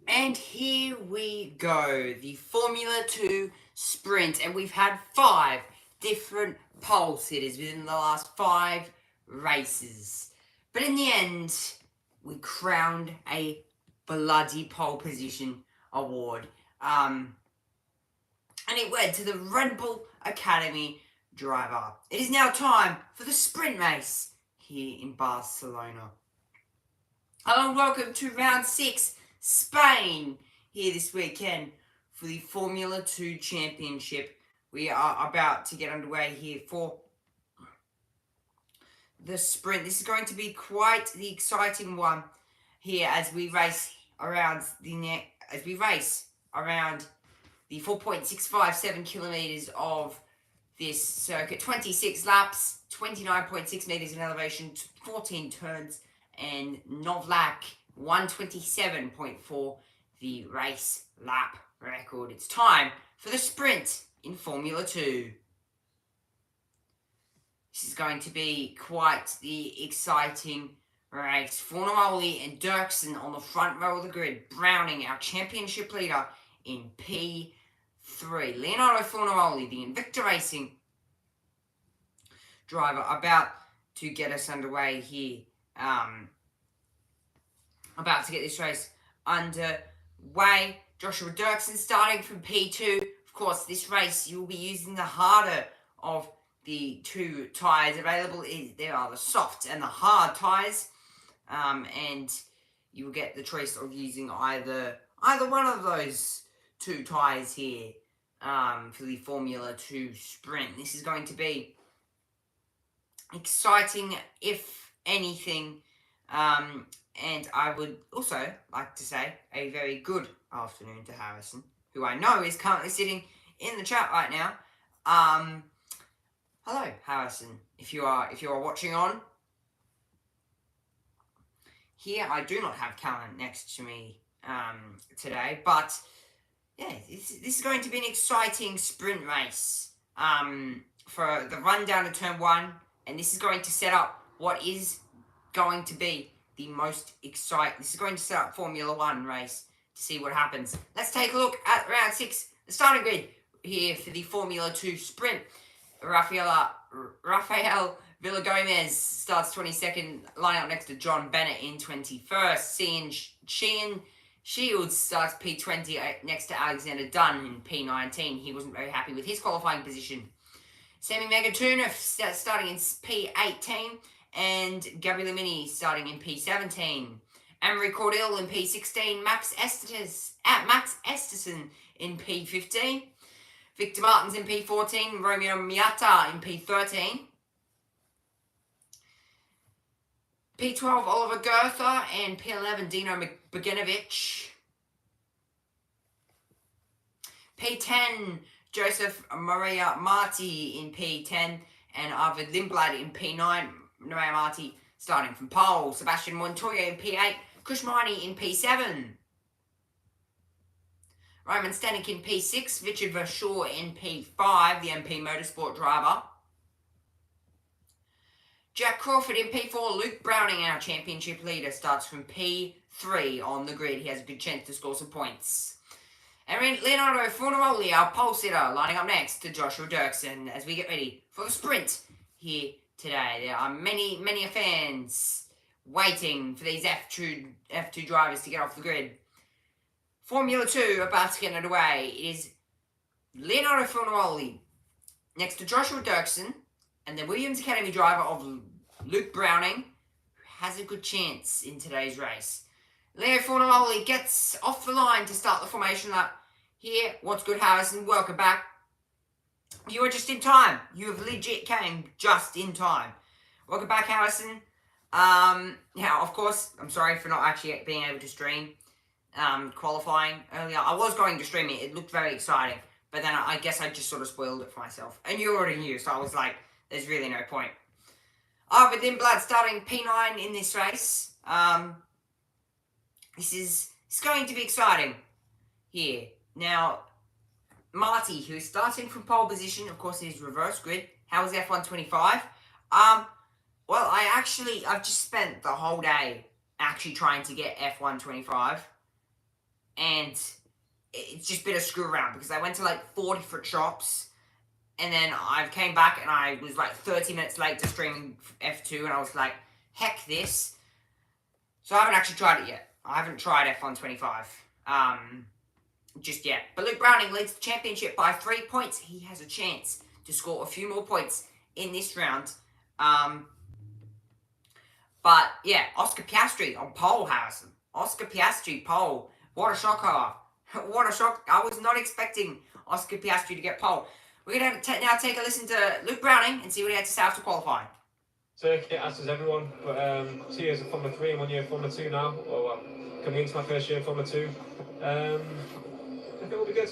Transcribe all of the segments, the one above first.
And here we go, the Formula 2 Sprint, and we've had 5 different pole sitters within the last 5 races. But in the end, we crowned a bloody pole position award. And it went to the Red Bull Academy driver. It is now time for the sprint race here in Barcelona. Hello and welcome to round 6, Spain, here this weekend for the Formula 2 Championship. We are about to get underway here for the sprint. This is going to be quite the exciting one here as we race around the 4.657 kilometers of this circuit. 26 laps, 29.6 meters in elevation, 14 turns, and Novak 127.4 the race lap record. It's time for the sprint in Formula 2. This is going to be quite the exciting race. Fornaroli and Dirksen on the front row of the grid. Browning, our championship leader, in P3. Leonardo Fornaroli, the Invicta Racing driver, about to get us underway here. About to get this race underway. Joshua Dirksen starting from P2. Of course, this race you will be using the harder of the 2 tyres available. There are the soft and the hard tyres, and you will get the choice of using either one of those 2 tyres here for the Formula 2 sprint. This is going to be exciting, if anything, and I would also like to say a very good afternoon to Harrison, who I know is currently sitting in the chat right now. Hello, Harrison. If you are watching on here, I do not have Callan next to me today, but yeah, this is going to be an exciting sprint race for the run down to turn 1, and this is going to set up what is going to be the most exciting. This is going to set up Formula 1 race to see what happens. Let's take a look at round 6, the starting grid here for the Formula 2 sprint. Rafael Villagomez starts 22nd, lining up next to John Bennett in 21st. Cian Shields starts P20 next to Alexander Dunn in P19. He wasn't very happy with his qualifying position. Sami Megatuna starting in P18, and Gabriele Mini starting in P17. Amory Cordell in P16, Max Esterson in P15. Victor Martins in P14, Romeo Miata in P13. P12, Oliver Goethe, and P11, Dino Bogdanovic. P10, Joseph Maria Marti in P10, and Arvid Lindblad in P9. Maria Marti starting from pole. Sebastian Montoya in P8, Chris Marini in P7. Roman Stanek in P6, Richard Verschoor in P5, the MP Motorsport driver. Jack Crawford in P4, Luke Browning, our championship leader, starts from P3 on the grid. He has a good chance to score some points. And Leonardo Fornaroli, our pole sitter, lining up next to Joshua Dirksen as we get ready for the sprint here today. There are many fans waiting for these F2 drivers to get off the grid. Formula 2 about to get underway. It is Leonardo Fornaroli next to Joshua Dirksen and the Williams Academy driver of Luke Browning, who has a good chance in today's race. Leo Fornaroli gets off the line to start the formation lap here. What's good, Harrison? Welcome back. You were just in time. You have legit came just in time. Welcome back, Harrison. Now, of course, I'm sorry for not actually being able to stream qualifying earlier. I was going to stream it. It looked very exciting. But then I guess I just sort of spoiled it for myself. And you already knew, so I was like, there's really no point. With Lindblad starting P9 in this race. This is going to be exciting here. Now, Marty, who's starting from pole position, of course, is reverse grid. How was F125? Well, I've just spent the whole day actually trying to get F125. And it's just been a screw around because I went to like 4 different shops. And then I came back and I was like 30 minutes late to streaming F2. And I was like, heck this. So I haven't actually tried it yet. I haven't tried F125 just yet. But Luke Browning leads the championship by 3 points. He has a chance to score a few more points in this round. But yeah, Oscar Piastri on pole, Harrison. Oscar Piastri pole. What a shocker. What a shock. I was not expecting Oscar Piastri to get pole. We're going to now take a listen to Luke Browning and see what he had to say after qualifying. So, as does everyone, but 2 years of Formula 3 and 1 year of Formula 2 now, well, coming into my first year of Formula 2. I think it'll be good.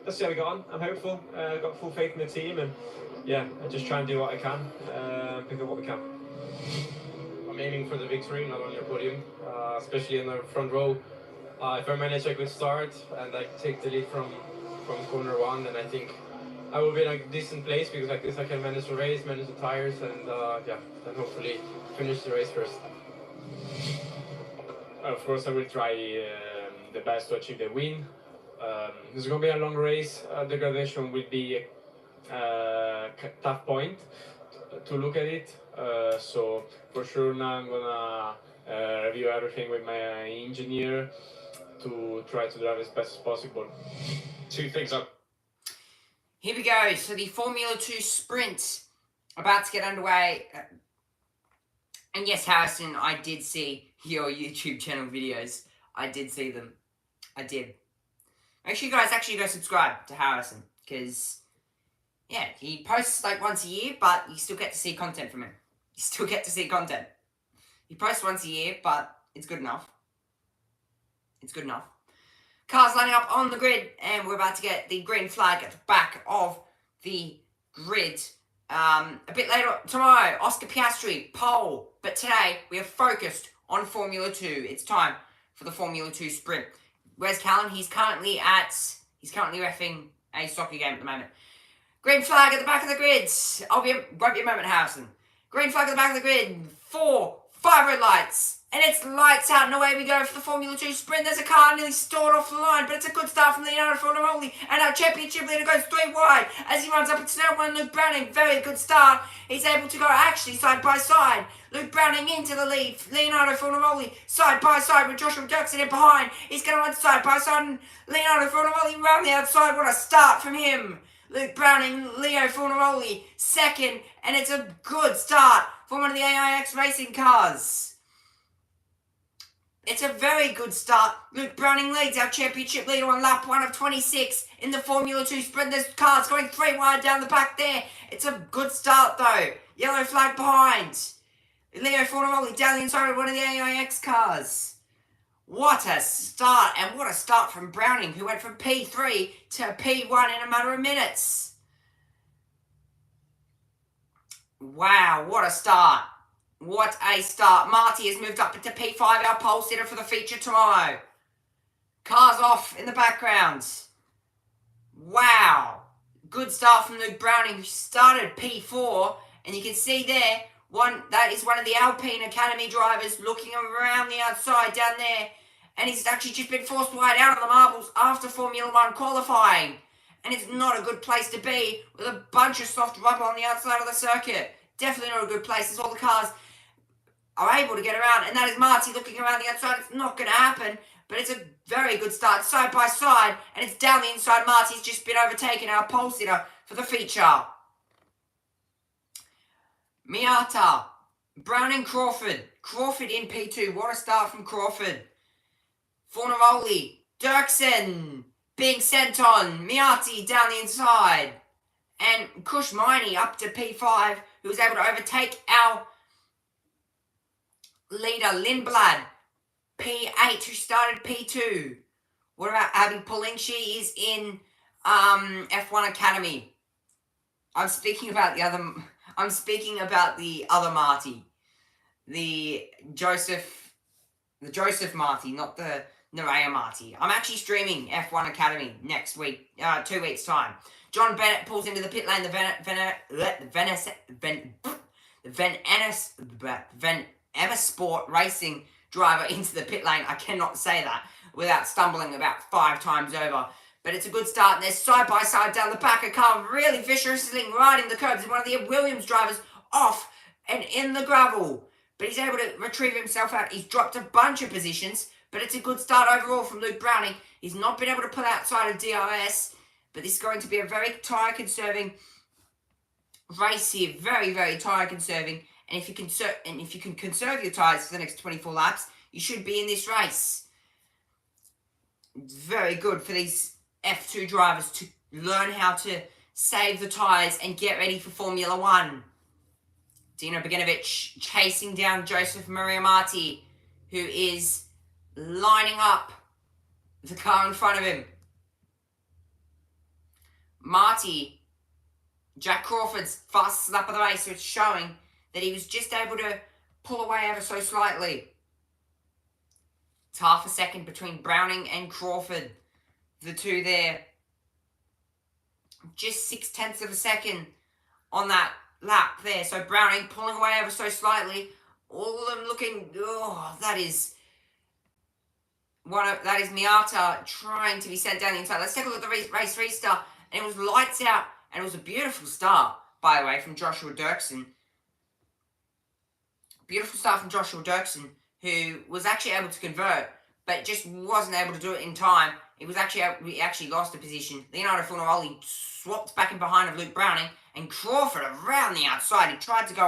Let's see how we got on. I'm hopeful. I've got full faith in the team, and yeah, I just try and do what I can, pick up what we can. I'm aiming for the victory, not only a podium, especially in the front row. If I manage a good start and I take the lead from corner 1, then I think I will be in a decent place, because like this I can manage the race, manage the tires, and then hopefully finish the race first. Of course, I will try the best to achieve the win. It's going to be a long race. Degradation will be a tough point to look at it. So for sure now I'm going to review everything with my engineer to try to drive as best as possible. 2 things up. Here we go. So the Formula 2 sprint about to get underway. And yes, Harrison, I did see your YouTube channel videos. I did see them. I did. Make sure you guys actually go subscribe to Harrison, because, yeah, he posts like once a year, but you still get to see content from him. You still get to see content. He posts once a year, but it's good enough. It's good enough. Cars lining up on the grid, and we're about to get the green flag at the back of the grid. A bit later tomorrow, Oscar Piastri, pole. But today, we are focused on Formula 2. It's time for the Formula 2 sprint. Where's Callan? He's currently reffing a soccer game at the moment. Green flag at the back of the grid. Won't be a moment, Harrison. Green flag at the back of the grid. 4, 5 red lights. And it's lights out and away we go for the Formula 2 sprint. There's a car nearly stalled off the line, but it's a good start from Leonardo Fornaroli. And our championship leader goes 3 wide as he runs up into turn 1. Luke Browning, very good start. He's able to go actually side by side. Luke Browning into the lead. Leonardo Fornaroli side by side with Joshua Dirksen in behind. He's going to run side by side. And Leonardo Fornaroli around the outside. What a start from him. Luke Browning, Leo Fornaroli second. And it's a good start for one of the AIX racing cars. It's a very good start. Luke Browning leads our championship leader on lap 1 of 26 in the Formula 2 sprint. There's cars going 3 wide down the back there. It's a good start though. Yellow flag behind. Leo Fornaroli down the inside of one of the AIX cars. What a start, and what a start from Browning, who went from P3 to P1 in a matter of minutes. Wow, what a start. What a start. Marty has moved up into P5, our pole sitter for the feature tomorrow. Cars off in the background. Wow. Good start from Luke Browning, who started P4. And you can see there, that is one of the Alpine Academy drivers looking around the outside down there. And he's actually just been forced wide out on the marbles after Formula 1 qualifying. And it's not a good place to be with a bunch of soft rubber on the outside of the circuit. Definitely not a good place as all the cars are able to get around, and that is Marty looking around the outside. It's not going to happen, but it's a very good start, side by side, and it's down the inside. Marty's just been overtaken, our pole sitter for the feature. Miata, Browning, Crawford. Crawford in P2. What a start from Crawford. Fornaroli, Dirksen being sent on. Miati down the inside. And Kush Miney up to P5, who was able to overtake our leader Lindblad, P8, who started P2. What about Abby Pulling? She is in F1 Academy. I'm speaking about the other Marty. The Joseph Marty, not the Nerea Marty. I'm actually streaming F1 Academy next week, 2 weeks' time. John Bennett pulls into the pit lane. Van Sport Racing driver into the pit lane. I cannot say that without stumbling about 5 times over. But it's a good start, and they're side by side down the back. A car really viciously riding the curbs. One of the Williams drivers off and in the gravel. But he's able to retrieve himself out. He's dropped a bunch of positions, but it's a good start overall from Luke Browning. He's not been able to pull outside of DRS, but this is going to be a very tyre-conserving race here. Very, very tyre-conserving. And if you can conserve your tyres for the next 24 laps, you should be in this race. It's very good for these F2 drivers to learn how to save the tyres and get ready for Formula 1. Dino Beganovic chasing down Joseph Maria Marti, who is lining up the car in front of him. Marty, Jack Crawford's fastest lap of the race, so it's showing that he was just able to pull away ever so slightly. It's half a second between Browning and Crawford. The two there. Just 0.6 of a second on that lap there. So Browning pulling away ever so slightly. All of them looking, that is Miata trying to be sent down the inside. Let's take a look at the race restart. And it was lights out. And it was a beautiful start, by the way, from Joshua Dirksen. Beautiful start from Joshua Dirksen, who was actually able to convert, but just wasn't able to do it in time. We actually lost a position. Leonardo Fornaroli swapped back in behind of Luke Browning, and Crawford around the outside. He tried to go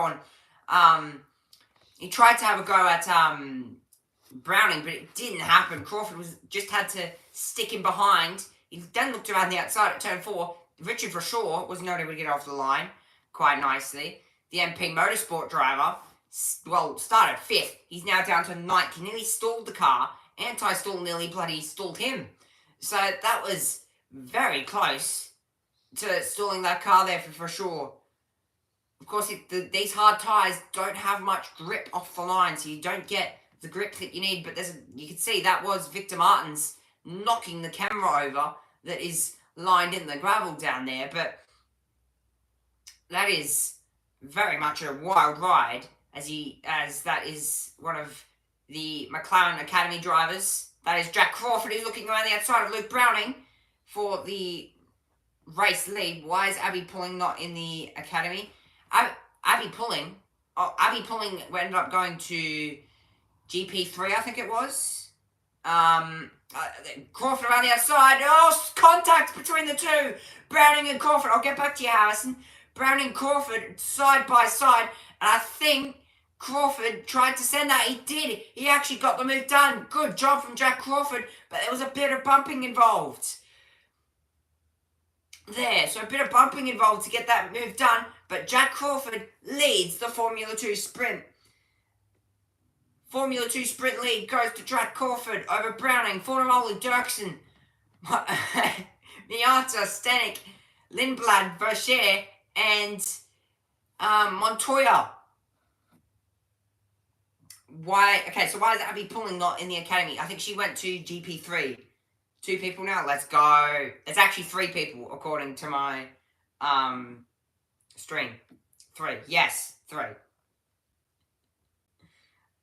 on. He tried to have a go at Browning, but it didn't happen. Crawford just had to stick in behind. He then looked around the outside at turn 4. Richard Verschoor was not able to get off the line quite nicely. The MP Motorsport driver, started 5th. He's now down to 9th. He nearly stalled the car. Anti-stall nearly bloody stalled him. So that was very close to stalling that car there for sure. Of course, these hard tyres don't have much grip off the line, so you don't get the grip that you need. But you can see that was Victor Martins knocking the camera over that is lined in the gravel down there. But that is very much a wild ride, as that is one of the McLaren Academy drivers. That is Jack Crawford, who's looking around the outside of Luke Browning for the race lead. Why is Abby Pulling not in the Academy? Abby Pulling ended up going to GP3, I think it was. Crawford around the outside. Contact between the two. Browning and Crawford. I'll get back to you, Harrison. Browning and Crawford side by side. And I think Crawford tried to send that. He did. He actually got the move done. Good job from Jack Crawford. But there was a bit of bumping involved there. So a bit of bumping involved to get that move done. But Jack Crawford leads the Formula 2 sprint. Formula 2 sprint lead goes to Jack Crawford over Browning, Fornaroli, Dirksen, Miata, Stanek, Lindblad, Verschoor, and Montoya. Why is Abby Pulling not in the Academy? I think she went to GP3. 2 people now. Let's go. It's actually 3 people according to my stream. 3. Yes, 3.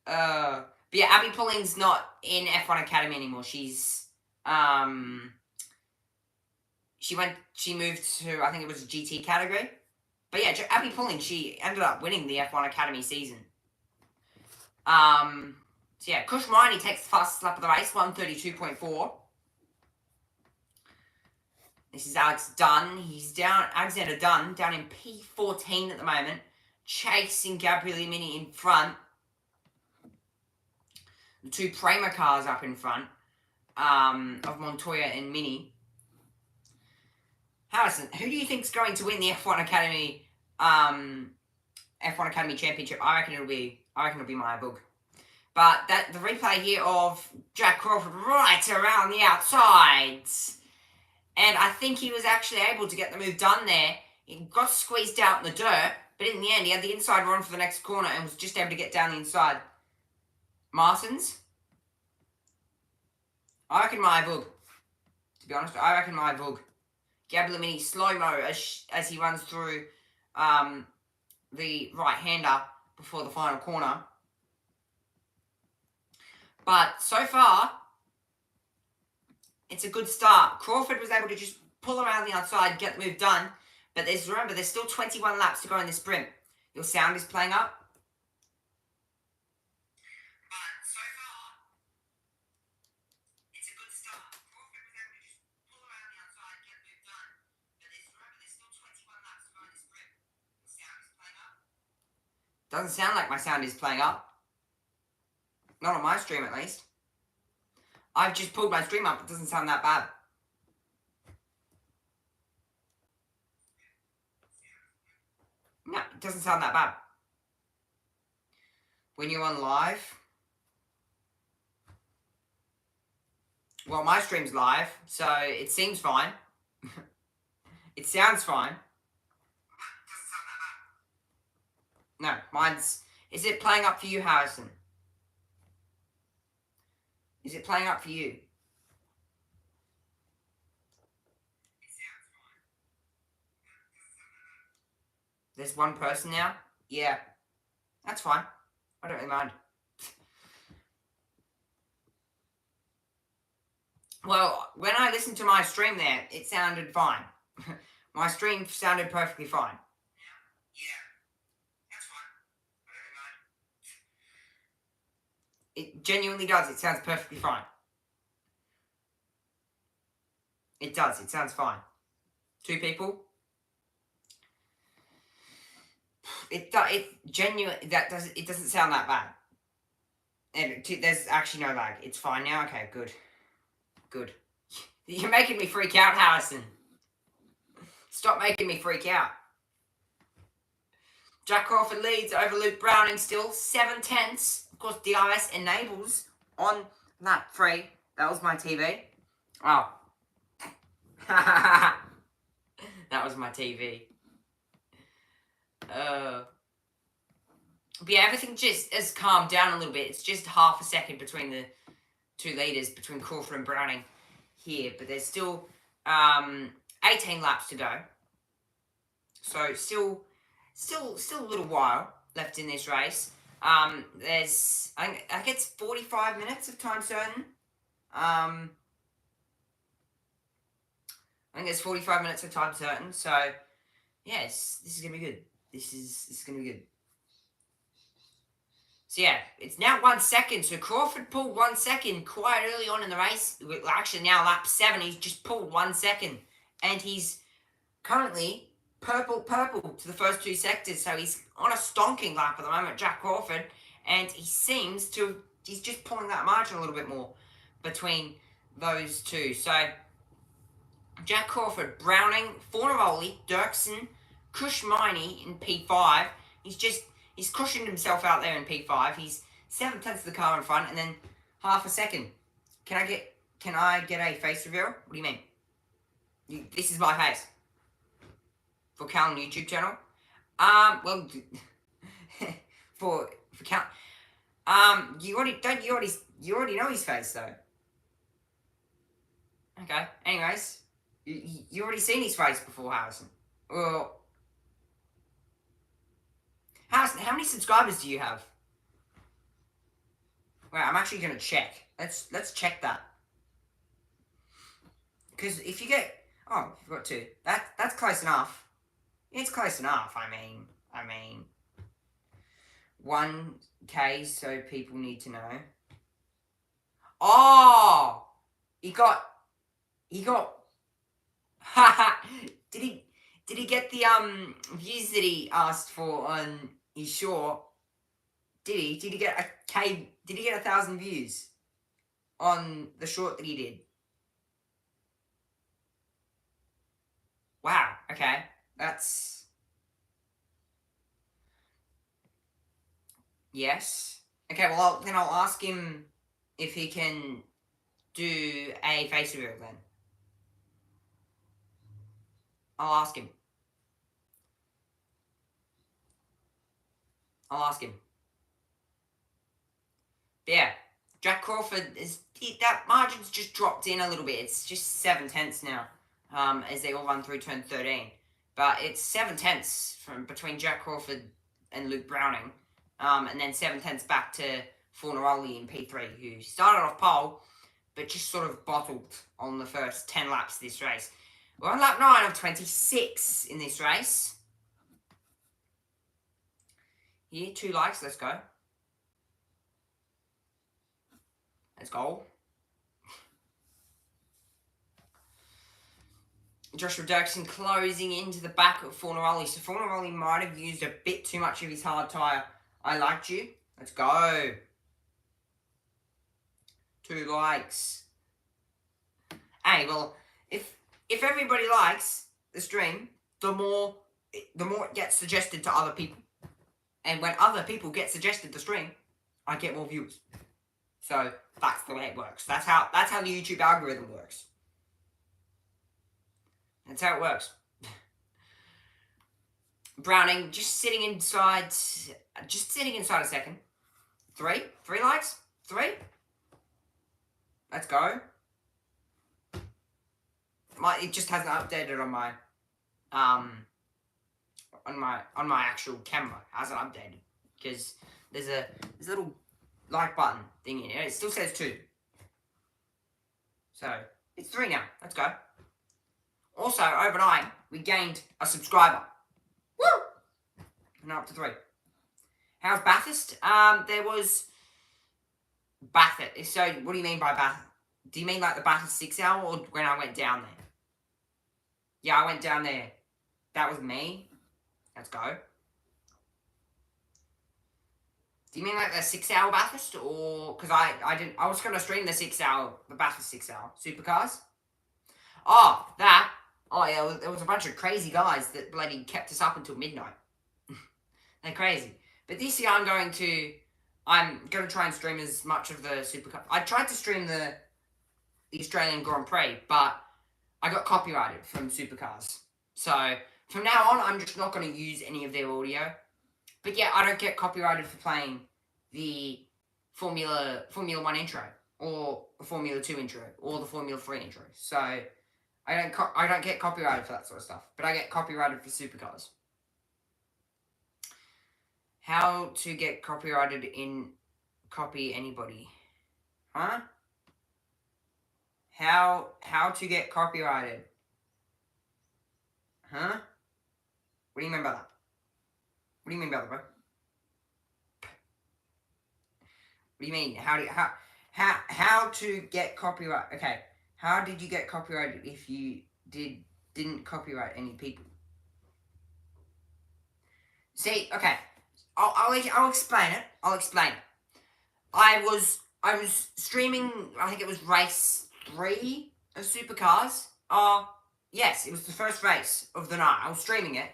But yeah, Abby Pulling's not in F1 Academy anymore. She moved to, I think it was a GT category. But yeah, Abby Pulling, she ended up winning the F1 Academy season. So yeah, Kush Maini takes the fastest lap of the race, 132.4. This is Alex Dunn. Alexander Dunn, down in P14 at the moment, chasing Gabriele Mini in front. The 2 Prema cars up in front of Montoya and Mini. Harrison, who do you think is going to win the F1 Academy Championship? I reckon it'll be my book. But the replay here of Jack Crawford right around the outsides. And I think he was actually able to get the move done there. He got squeezed out in the dirt, but in the end, he had the inside run for the next corner and was just able to get down the inside. Martins? I reckon my Vug. To be honest, I reckon my Vug. Gablamini slow-mo as he runs through the right-hander before the final corner. But so far, it's a good start. Crawford was able to just pull around the outside, get the move done. But remember, there's still 21 laps to go in the sprint. Your sound is playing up. But so far, it's a good start. Crawford was able to just pull around the outside, get the move done. But remember, there's still 21 laps to go in the sprint. Your sound is playing up. Doesn't sound like my sound is playing up. Not on my stream, at least. I've just pulled my stream up. It doesn't sound that bad. No, it doesn't sound that bad. When you're on live... Well, my stream's live, so it seems fine. It sounds fine. It doesn't sound that bad. No, mine's... Is it playing up for you, Harrison? Is it playing up for you? It sounds fine. There's one person now? Yeah. That's fine. I don't really mind. Well, when I listened to my stream there, it sounded fine. My stream sounded perfectly fine. Yeah. That's fine. I don't really mind. It genuinely does. It sounds perfectly fine. It does. It sounds fine. 2 people. It doesn't sound that bad. And there's actually no lag. It's fine now. Okay, good. Good. You're making me freak out, Harrison. Stop making me freak out. Jack Crawford leads over Luke Browning still. 7/10. Of course, DRS enables on lap 3. That was my TV. Oh. That was my TV. But yeah, everything just has calmed down a little bit. It's just half a second between the 2 leaders, between Crawford and Browning here. But there's still 18 laps to go. So still a little while left in this race. There's, I think it's 45 minutes of time certain. I think there's 45 minutes of time certain. So, yes, this is going to be good. This is going to be good. So, yeah, it's now 1 second. So, Crawford pulled 1 second quite early on in the race. Actually, now lap 7, he's just pulled 1 second. And he's currently purple to the first 2 sectors. So, he's on a stonking lap at the moment, Jack Crawford. And he seems to, he's just pulling that margin a little bit more between those 2. So, Jack Crawford, Browning, Fornaroli, Dirksen, Kushmini in P5. He's cushioned himself out there in P5. He's 7/10 of the car in front and then half a second. Can I get a face reveal? What do you mean? This is my face. For Cal on YouTube channel. Well, for Cal. You already know his face though. Okay. Anyways, you already seen his face before, Harrison. Well, Harrison, how many subscribers do you have? Wait, I'm actually gonna check. Let's check that. Because if you get, oh, you've got 2. That's close enough. It's close enough. I mean, 1K, so people need to know. Oh, he got. Did he get the views that he asked for on his short? Did he? Did he get a K? Did he get 1,000 views on the short that he did? Wow. Okay, that's yes. Okay. Well, then I'll ask him if he can do a face reveal then. I'll ask him. Yeah, Jack Crawford that margin's just dropped in a little bit. It's just 7/10 now, as they all run through turn 13. But it's 7/10 from between Jack Crawford and Luke Browning, and then 7/10 back to Fornaroli in P3, who started off pole, but just sort of bottled on the first 10 laps of this race. We're on lap 9 of 26 in this race. Here, 2 likes, let's go. Let's go. Joshua Dirksen closing into the back of Fornaroli. So Fornaroli might have used a bit too much of his hard tyre. I liked you. Let's go. 2 likes. Hey, well, if everybody likes the stream, the more it gets suggested to other people. And when other people get suggested the stream, I get more views. So that's the way it works. That's how the YouTube algorithm works. That's how it works. Browning just sitting inside a second. 3 likes. 3. Let's go. It just hasn't updated on my actual camera. It hasn't updated because there's a little like button thing in here. It still says 2. So it's 3 now. Let's go. Also, overnight, we gained a subscriber. Woo! And up to 3. How's Bathurst? There was Bathurst. So, what do you mean by Bathurst? Do you mean like the Bathurst 6 hour or when I went down there? Yeah, I went down there. That was me. Let's go. Do you mean like the 6 hour Bathurst or because I was gonna stream the Bathurst 6 hour supercars. Oh, that. Oh yeah, there was a bunch of crazy guys that bloody kept us up until midnight. They're crazy. But this year I'm going to try and stream as much of the supercar. I tried to stream the Australian Grand Prix, but I got copyrighted from supercars. So from now on, I'm just not going to use any of their audio. But yeah, I don't get copyrighted for playing the Formula 1 intro, or the Formula 2 intro, or the Formula 3 intro. So I don't get copyrighted for that sort of stuff, but I get copyrighted for supercars. How to get copyrighted in Copy Anybody? Huh? How to get copyrighted? Huh? What do you mean by that? What do you mean by that, bro? What do you mean? How to get copyright? Okay. How did you get copyrighted if you didn't copyright any people? See, okay. I'll explain it. I was streaming, I think it was race 3 of Supercars. Yes, it was the first race of the night. I was streaming it.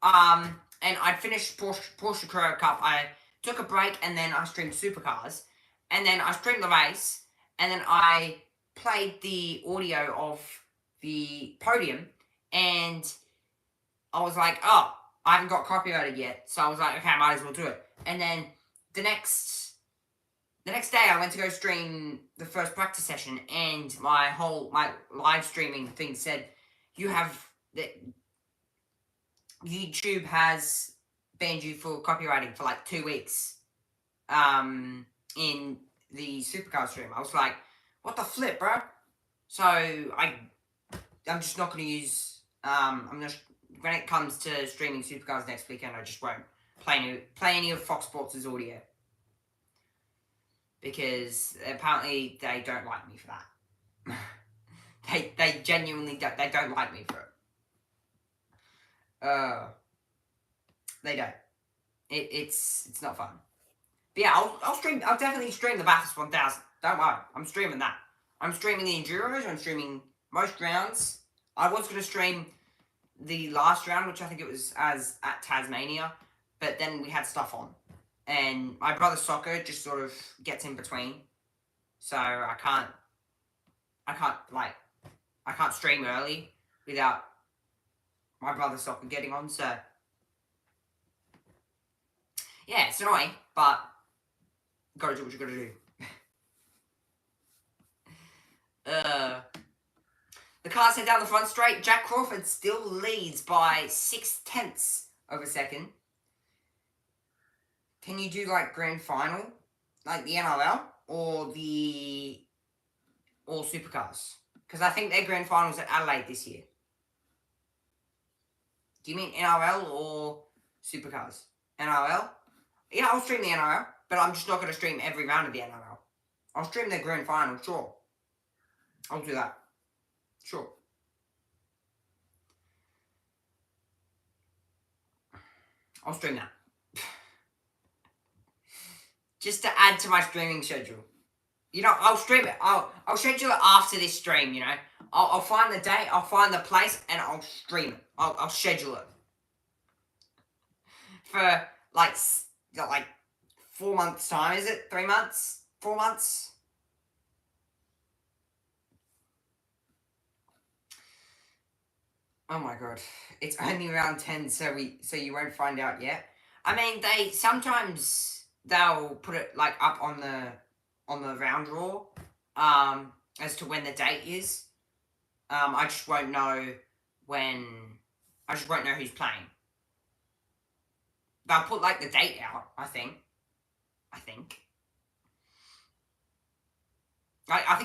And I'd finished Porsche Carrera Cup. I took a break and then I streamed Supercars. And then I streamed the race. And then I played the audio of the podium. And I was like, oh, I haven't got copyrighted yet. So I was like, okay, I might as well do it. And then the next day I went to go stream the first practice session. And my live streaming thing said, YouTube has banned you for copywriting for like 2 weeks in the Supercar stream. I was like, what the flip, bro? So I'm just not going to use, when it comes to streaming Supercars next weekend, I just won't play any of Fox Sports' audio. Because apparently they don't like me for that. They genuinely don't like me for it. They don't. It's not fun. But yeah, I'll definitely stream the Bathurst 1000. Don't worry, I'm streaming that. I'm streaming the Enduros, I'm streaming most rounds. I was going to stream the last round, which I think it was at Tasmania, but then we had stuff on. And my brother's soccer just sort of gets in between. So I can't stream early without my brother's soccer getting on, so... Yeah, it's annoying, but... Gotta do what you gotta do. The cars head down the front straight. Jack Crawford still leads by 0.6 of a second. Can you do, like, grand final? Like the NRL? Or the... All Supercars? Because I think their grand finals at Adelaide this year. Do you mean NRL or Supercars? NRL? Yeah, I'll stream the NRL, but I'm just not going to stream every round of the NRL. I'll stream their grand final, sure. I'll do that. Sure. I'll stream that. Just to add to my streaming schedule. You know, I'll stream it. I'll schedule it after this stream, you know. I'll find the date, I'll find the place, and I'll stream it. I'll schedule it. For, like 4 months' time, is it? 3 months? 4 months? Oh my god. It's only round 10, so you won't find out yet. I mean, they'll put it, like, up on the round draw, as to when the date is. I just won't know who's playing. They'll put, like, the date out, I think. I think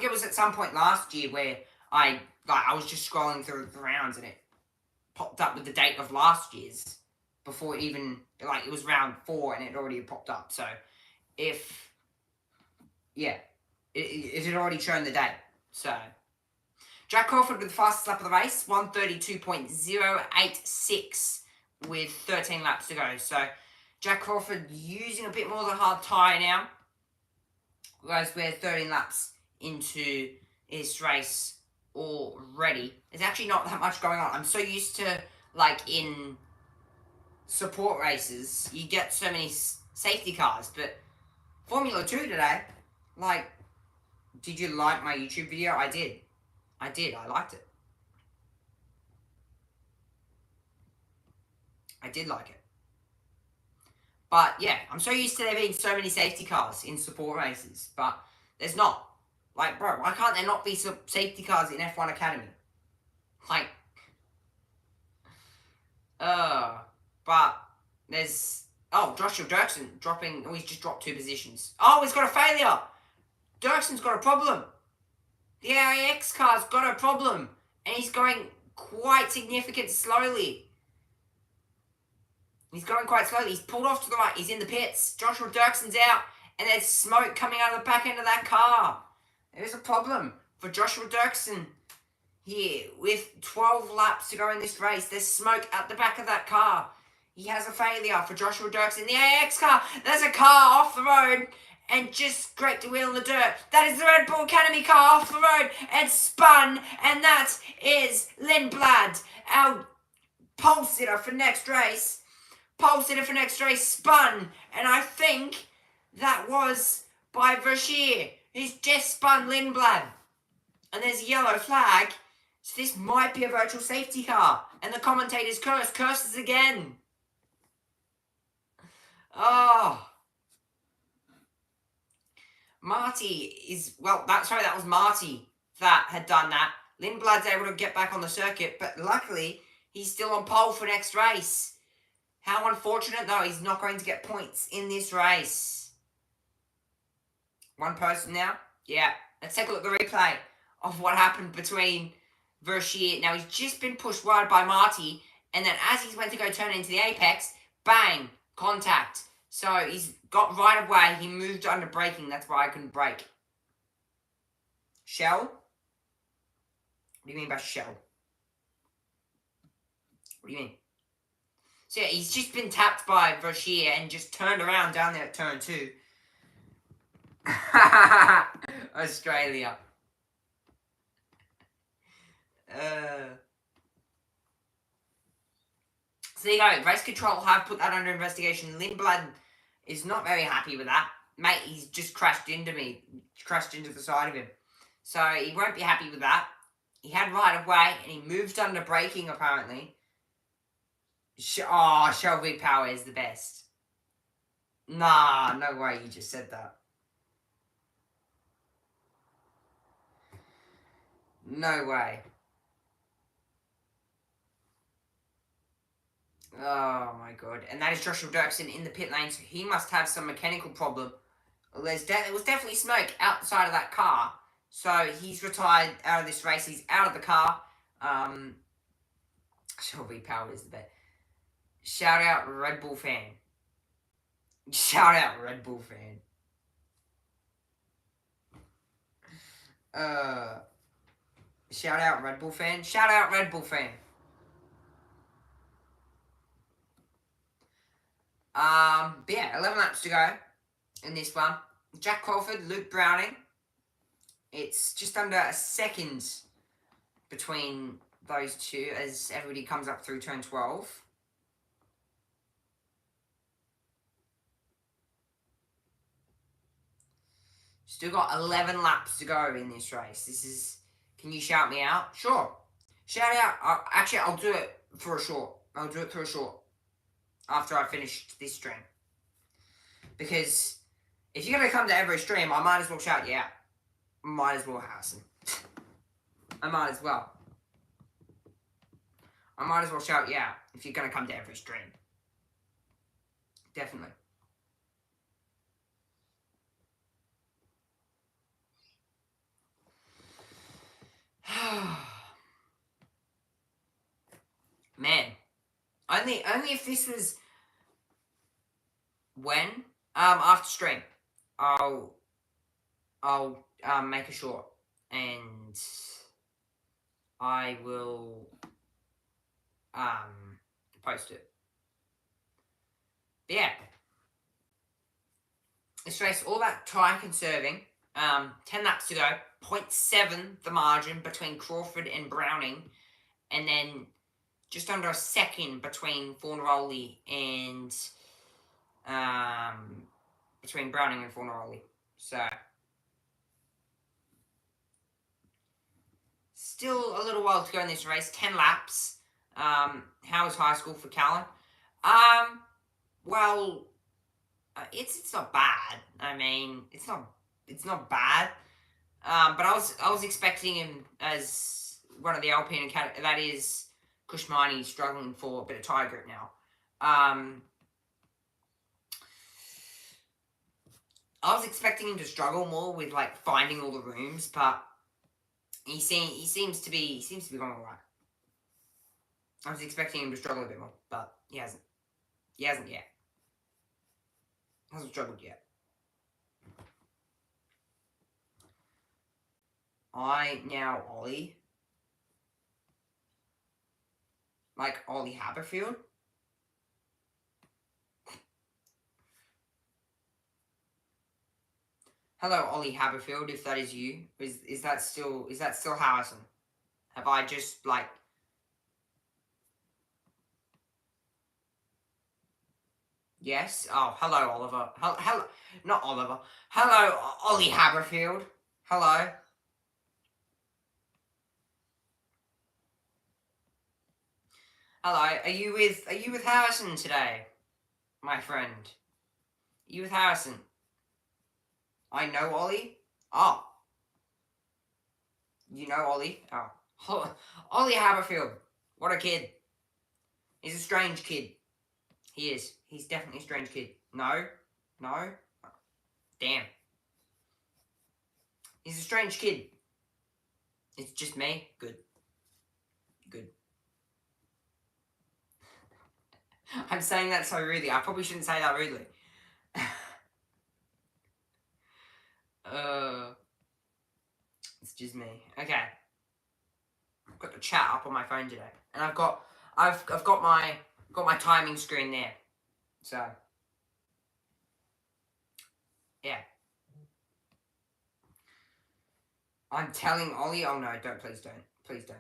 it was at some point last year where I was just scrolling through the rounds and it popped up with the date of last year's before even, like, it was round 4 and it already popped up. So, it had already shown the date. So, Jack Crawford with the fastest lap of the race, 1:32.086 with 13 laps to go. So, Jack Crawford using a bit more of the hard tyre now. Whereas we're 13 laps into this race already. There's actually not that much going on. I'm so used to, like, in support races, you get so many safety cars. But Formula 2 today, like, did you like my YouTube video? I did. I liked it. I did like it. But, yeah, I'm so used to there being so many safety cars in support races. But there's not. Like, bro, why can't there not be some safety cars in F1 Academy? Like, but there's... Oh, Joshua Dirksen dropping... Oh, he's just dropped 2 positions. Oh, he's got a failure! Dirksen's got a problem. The AIX car's got a problem. And he's going quite significant slowly. He's going quite slowly. He's pulled off to the right. He's in the pits. Joshua Dirksen's out. And there's smoke coming out of the back end of that car. There's a problem for Joshua Dirksen here. With 12 laps to go in this race, there's smoke at the back of that car. He has a failure for Joshua Dirksen. The AX car, there's a car off the road and just scraped a wheel in the dirt. That is the Red Bull Academy car off the road and spun. And that is Lindblad, our pole sitter for next race. Pole sitter for next race spun. And I think that was by Verschier. He's just spun Lindblad. And there's a yellow flag. So this might be a virtual safety car. And the commentator's curses again. Oh. Marty is... Well, that was Marty that had done that. Lindblad's able to get back on the circuit. But luckily, he's still on pole for next race. How unfortunate, though. He's not going to get points in this race. One person now? Yeah. Let's take a look at the replay of what happened between Verschier. Now, he's just been pushed wide by Marty. And then as he's went to go turn into the apex, bang, contact. So he's got right of way. He moved under braking. That's why I couldn't brake. Shell? What do you mean by shell? What do you mean? So yeah, he's just been tapped by Verschier and just turned around down there at turn 2. Australia. So there you go. Race Control have put that under investigation. Lindblad is not very happy with that. Mate, he's just crashed into me. Crashed into the side of him. So he won't be happy with that. He had right of way and he moved under braking apparently. Shelby Power is the best. Nah, no way you just said that. No way. Oh my god. And that is Joshua Dirksen in the pit lane, so he must have some mechanical problem. Well, it was definitely smoke outside of that car. So he's retired out of this race. He's out of the car. Shelby Power is the best. Shout out Red Bull fan. Shout out Red Bull fan. Shout out Red Bull fan. Shout out Red Bull fan. But yeah, 11 laps to go in this one. Jack Crawford, Luke Browning. It's just under a second between those two as everybody comes up through turn 12. Still got 11 laps to go in this race. This is... Can you shout me out? Sure. Shout out. Actually, I'll do it for a short. I'll do it for a short. After I finish this stream. Because if you're going to come to every stream, I might as well shout you out. Might as well, Harrison. I might as well. I might as well shout you out if you're going to come to every stream. Definitely. Man. Only if this was... When? After stream. I'll make a short. And I will post it. But yeah. This race, all that time conserving. 10 laps to go. 0.7 the margin between Crawford and Browning. And then just under a second between Fornaroli and between Browning and Fornaroli. So still a little while to go in this race. 10 laps. How was high school for Callan? Well, it's not bad. I mean, it's not bad. But I was expecting him as one of the Alpine Academy. That is Kushmani struggling for a bit of tire grip now. I was expecting him to struggle more with like finding all the rooms, but he seems to be going alright. I was expecting him to struggle a bit more, but he hasn't. He hasn't yet. Hasn't struggled yet. Ollie. Like Ollie Haberfield. Hello, Ollie Haberfield, if that is you. Is that still Harrison? Have I just like... Yes? Oh, hello, Oliver. Hello, not Oliver. Hello, Ollie Haberfield. Hello. Hello. Are you with Harrison today, my friend? Are you with Harrison? I know Ollie. Oh. You know Ollie? Oh. Ollie Haberfield. What a kid. He's a strange kid. He is. He's definitely a strange kid. No? No? Damn. He's a strange kid. It's just me? Good. Good. I'm saying that so rudely. I probably shouldn't say that rudely. It's just me. Okay. I've got the chat up on my phone today. And I've got my timing screen there. So yeah. I'm telling Ollie, oh no, don't, please don't. Please don't.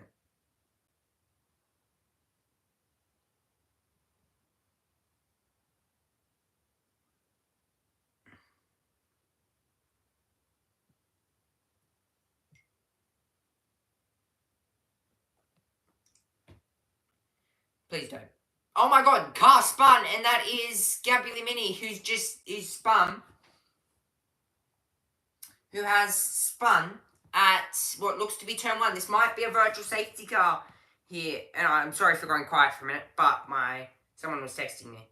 Please don't. Oh my god, car spun, and that is Gabriele Mini, who's spun. Who has spun at what looks to be turn 1. This might be a virtual safety car here. And I'm sorry for going quiet for a minute, but someone was texting me.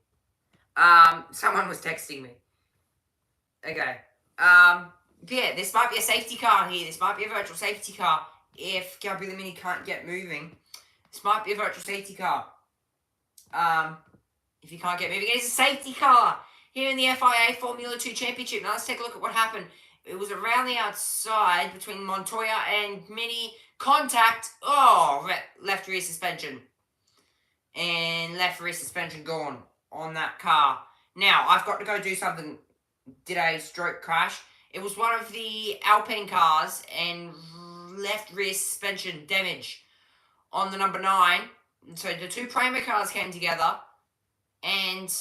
Okay. Yeah, this might be a safety car here. This might be a virtual safety car. If Gabriele Mini can't get moving, this might be a virtual safety car. If you can't get moving, it's a safety car here in the FIA Formula 2 Championship. Now let's take a look at what happened. It was around the outside between Montoya and Mini. Contact. Oh, left rear suspension. And left rear suspension gone on that car. Now, I've got to go do something. Did a stroke crash? It was one of the Alpine cars and left rear suspension damage on the number 9. So the two Prema cars came together. And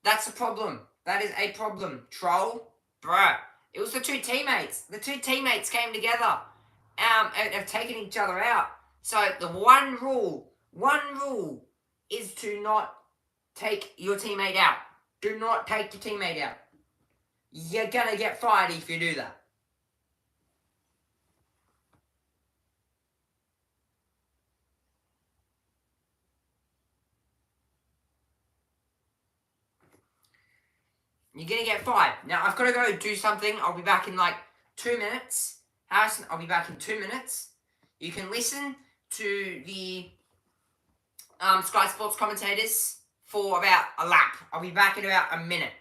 that's a problem. That is a problem. Troll. Bruh. It was the two teammates. The two teammates came together and have taken each other out. So the one rule is to not take your teammate out. Do not take your teammate out. You're gonna get fired if you do that. You're gonna get fired. Now, I've got to go do something. I'll be back in like 2 minutes. Harrison, I'll be back in 2 minutes. You can listen to the Sky Sports commentators for about a lap. I'll be back in about a minute.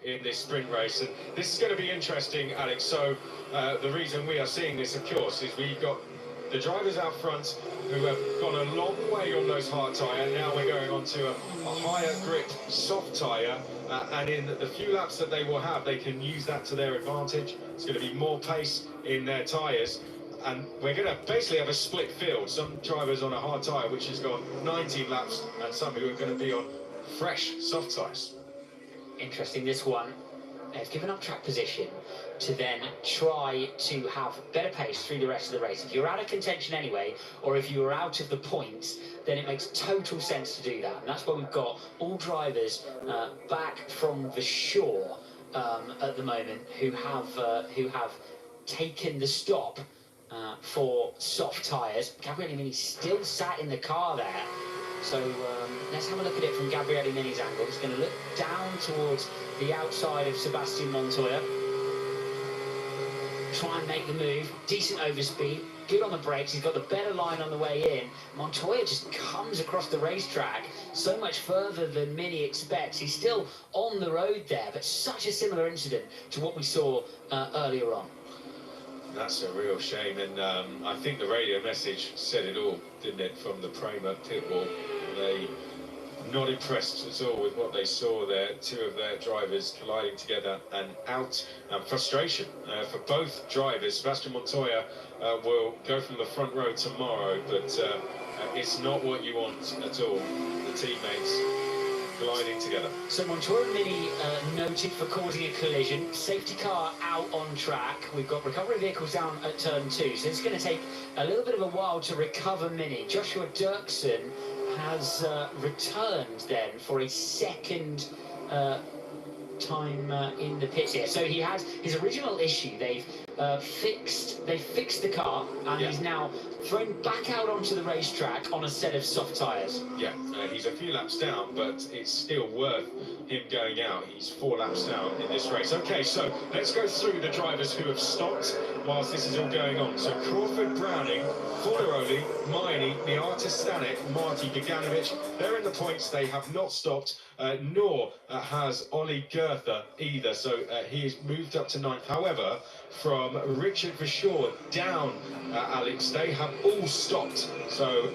In this sprint race, and this is going to be interesting, Alex. So the reason we are seeing this, of course, is we've got the drivers out front who have gone a long way on those hard tyre. Now we're going on to a higher grip soft tyre, and in the few laps that they will have, they can use that to their advantage. It's going to be more pace in their tyres, and we're going to basically have a split field. Some drivers on a hard tyre which has gone 19 laps, and some who are going to be on fresh soft tyres. Interesting, this one has given up track position to then try to have better pace through the rest of the race. If you're out of contention anyway, or if you're out of the points, then it makes total sense to do that. And that's why we've got all drivers back from the shore at the moment who have taken the stop for soft tyres. Gabriele Mini still sat in the car there. So let's have a look at it from Gabriele Mini's angle. He's going to look down towards the outside of Sebastian Montoya. Try and make the move. Decent overspeed. Good on the brakes. He's got the better line on the way in. Montoya just comes across the racetrack so much further than Mini expects. He's still on the road there, but such a similar incident to what we saw earlier on. That's a real shame, and I think the radio message said it all, didn't it, from the Prema pit wall. They not impressed at all with what they saw there. Two of their drivers colliding together and out. Frustration for both drivers. Sebastian Montoya will go from the front row tomorrow, but it's not what you want at all. The teammates gliding together. So Montoya and Mini noted for causing a collision. Safety car out on track. We've got recovery vehicles down at turn 2, so it's going to take a little bit of a while to recover Mini. Joshua Dirksen has returned then for a second time in the pits here. So he has his original issue. They've fixed the car, and he's now thrown back out onto the racetrack on a set of soft tyres. Yeah, he's a few laps down, but it's still worth him going out. He's 4 laps down in this race. Okay, so let's go through the drivers who have stopped whilst this is all going on. So Crawford, Browning, Fornaroli, Maini, Miata Stanek, Marty Gaganovic, they're in the points. They have not stopped, nor has Ollie Goethe either. So he's moved up to 9th. However, from Richard Verschoor down, Alex, they have all stopped. So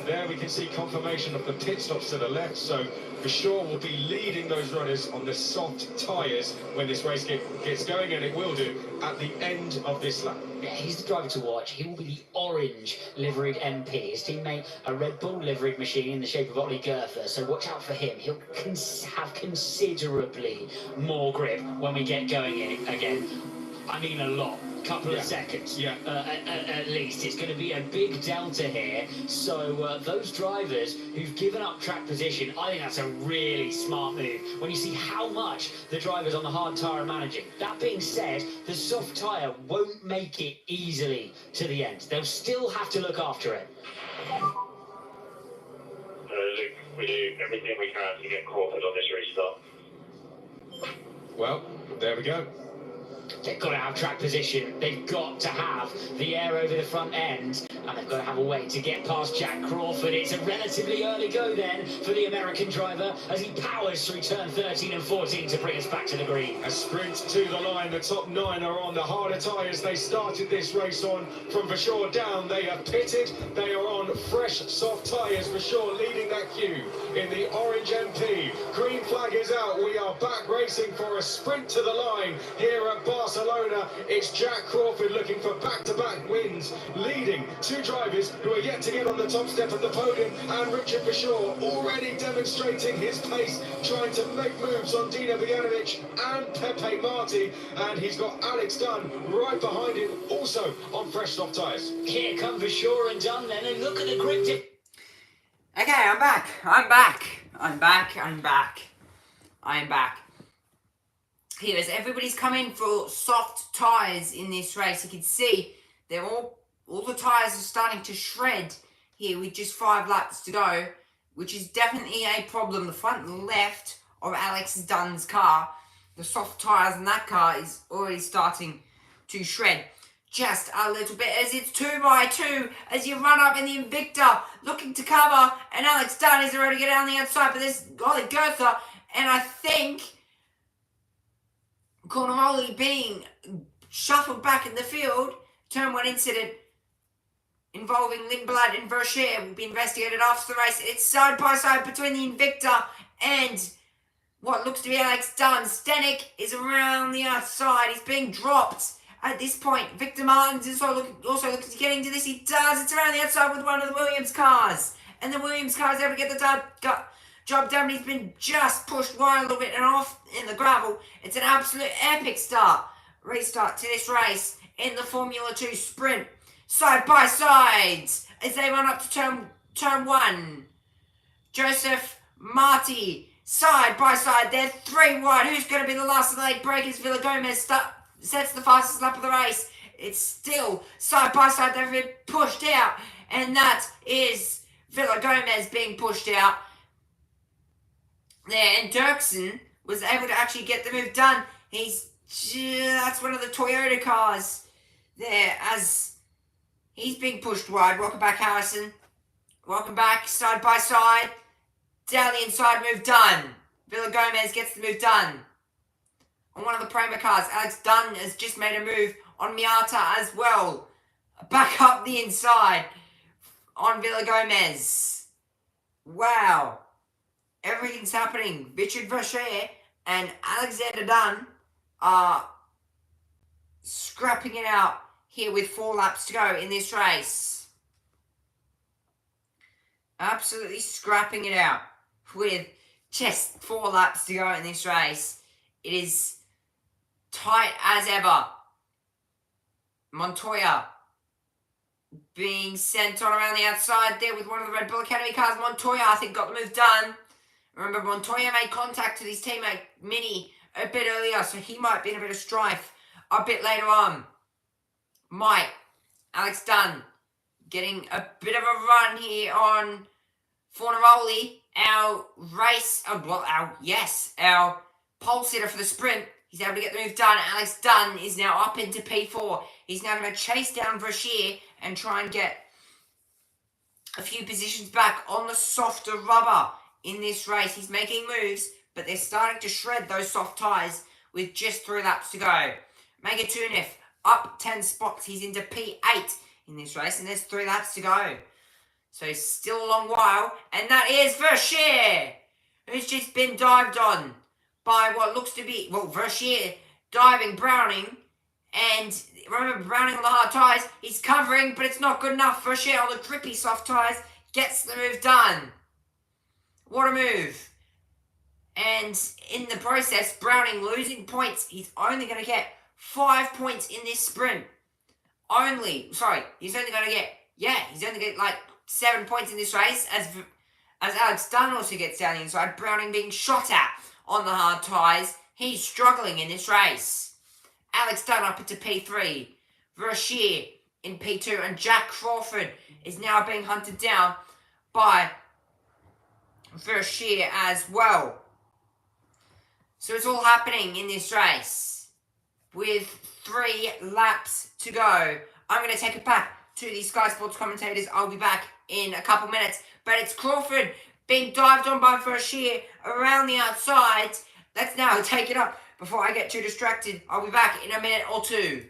there we can see confirmation of the pit stops to the left. So Verschoor will be leading those runners on the soft tyres when this race gets going, and it will do at the end of this lap. Yeah, he's the driver to watch. He will be the orange liveried MP. His teammate, a Red Bull liveried machine in the shape of Ollie Goethe. So watch out for him. He'll have considerably more grip when we get going in again. I mean a lot. Couple of seconds, at least. It's going to be a big delta here. So those drivers who've given up track position, I think that's a really smart move when you see how much the drivers on the hard tyre are managing. That being said, the soft tyre won't make it easily to the end. They'll still have to look after it. Luke, we do everything we can to get Crawford on this restart. Well, there we go. They've got to have track position. They've got to have the air over the front end, and they've got to have a way to get past Jack Crawford. It's a relatively early go then for the American driver as he powers through turn 13 and 14 to bring us back to the green. A sprint to the line. The top 9 are on the harder tyres they started this race on. From Vasseur down, they have pitted. They are on fresh, soft tyres. Vasseur leading that queue in the orange MP. Green flag is out. We are back racing for a sprint to the line here at Barcelona. It's Jack Crawford looking for back-to-back wins, leading 2 drivers who are yet to get on the top step of the podium, and Richard Vasseur already demonstrating his pace, trying to make moves on Dino Beganovic and Pepe Marti, and he's got Alex Dunn right behind him, also on fresh soft tyres. Here come Vasseur and Dunn then, and look at the grip dip. Okay, I'm back. Here, as everybody's coming for soft tyres in this race, you can see they're all the tyres are starting to shred here with just 5 laps to go, which is definitely a problem. The front and left of Alex Dunn's car, the soft tyres in that car is already starting to shred just a little bit as it's 2x2 as you run up in the Invicta looking to cover, and Alex Dunn is already getting on the outside, but there's Ollie Goethe, and I think Cornaroli being shuffled back in the field. Turn 1 incident involving Lindblad and Vershire will be investigated after the race. It's side by side between the Invicta and what looks to be Alex Dunn. Stenik is around the outside. He's being dropped at this point. Victor Martins is also looking to get into this. He does. It's around the outside with one of the Williams cars. And the Williams car is able to get the job done, but he's been just pushed wide a little bit and off in the gravel. It's an absolute epic restart to this race in the Formula 2 sprint. Side by side as they run up to turn 1. Joseph Marti, side by side. They're 3 wide. Who's going to be the last of the late breakers? Villa Gomez sets the fastest lap of the race. It's still side by side. They've been pushed out, and that is Villa Gomez being pushed out there, and Dirksen was able to actually get the move done. That's one of the Toyota cars there as he's being pushed wide. Welcome back, Harrison. Welcome back, side by side. Down the inside, move done. Villa Gomez gets the move done. On one of the Prema cars, Alex Dunn has just made a move on Miata as well. Back up the inside on Villa Gomez. Wow. Everything's happening. Richard Vacher and Alexander Dunn are scrapping it out here with 4 laps to go in this race. Absolutely scrapping it out with just 4 laps to go in this race. It is tight as ever. Montoya being sent on around the outside there with one of the Red Bull Academy cars. Montoya, I think, got the move done. Remember, Montoya made contact with his teammate Mini a bit earlier, so he might be in a bit of strife a bit later on. Mike, Alex Dunn, getting a bit of a run here on Fornaroli. Our pole sitter for the sprint. He's able to get the move done. Alex Dunn is now up into P4. He's now going to chase down Brashear and try and get a few positions back on the softer rubber in this race. He's making moves, but they're starting to shred those soft tyres with just 3 laps to go. Megatunif up 10 spots. He's into P8 in this race, and there's 3 laps to go. So still a long while, and that is Vershire, who's just been dived on by what looks to be, Vershire diving Browning, and remember, Browning on the hard tyres, he's covering, but it's not good enough. Vershire on the grippy soft tyres gets the move done. What a move. And in the process, Browning losing points. He's only going to get 5 points in this sprint. He's only going to get like 7 points in this race as Alex Dunn also gets down the inside. Browning being shot at on the hard tyres. He's struggling in this race. Alex Dunn up into P3. Vershear in P2. And Jack Crawford is now being hunted down by Vershear as well. So it's all happening in this race. With 3 laps to go. I'm going to take it back to the Sky Sports commentators. I'll be back in a couple minutes. But it's Crawford being dived on by Vershear around the outside. Let's now take it up before I get too distracted. I'll be back in a minute or two.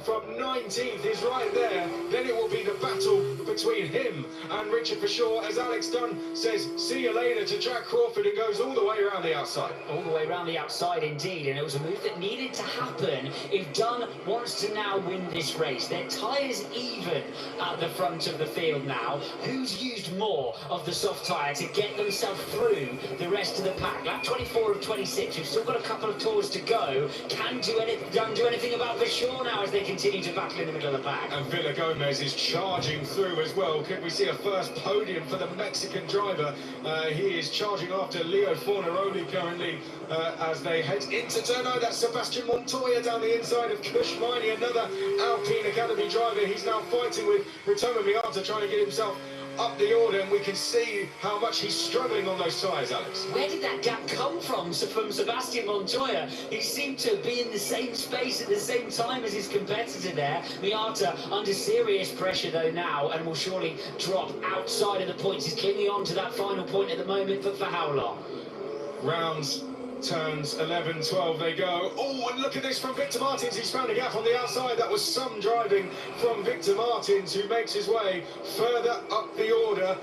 From 19th is right there. Then it will be the battle between him and Richard Vershaw as Alex Dunn says see you later to Jack Crawford and goes all the way around the outside. All the way around the outside indeed, and it was a move that needed to happen if Dunn wants to now win this race. Their tyres even at the front of the field now. Who's used more of the soft tyre to get themselves through the rest of the pack? Lap 24 of 26, we've still got a couple of tours to go. Can Dunn do anything about Vershaw now as they continue to battle in the middle of the pack? And Villa Gomez is charging through as well. Could we see a first podium for the Mexican driver? He is charging after Leo Fornaroli currently as they head into turn 9. That's Sebastian Montoya down the inside of Kush Miney, another Alpine Academy driver. He's now fighting with Ritomo Miata, trying to get himself up the order, and we can see how much he's struggling on those tyres, Alex. Where did that gap come from Sebastian Montoya? He seemed to be in the same space at the same time as his competitor there. Miata under serious pressure though now, and will surely drop outside of the points. He's clinging on to that final point at the moment, but for how long? Rounds, turns 11, 12 they go. Oh, and look at this from Victor Martins. He's found a gap on the outside. That was some driving from Victor Martins, who makes his way further up the order.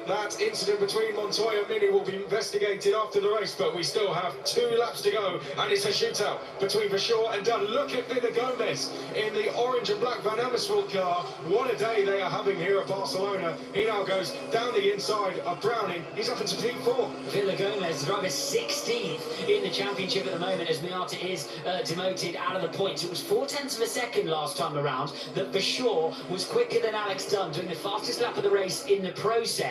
That incident between Montoya and Mini will be investigated after the race, but we still have 2 laps to go, and it's a shootout between Vershaw and Dunn. Look at Villa Gomez in the orange and black Van Amersfoort car. What a day they are having here at Barcelona. He now goes down the inside of Browning. He's up into P4. Villa Gomez, driver 16th in the championship at the moment as Miata is demoted out of the points. It was 0.4 of a second last time around that Vershaw was quicker than Alex Dunn, doing the fastest lap of the race in the process.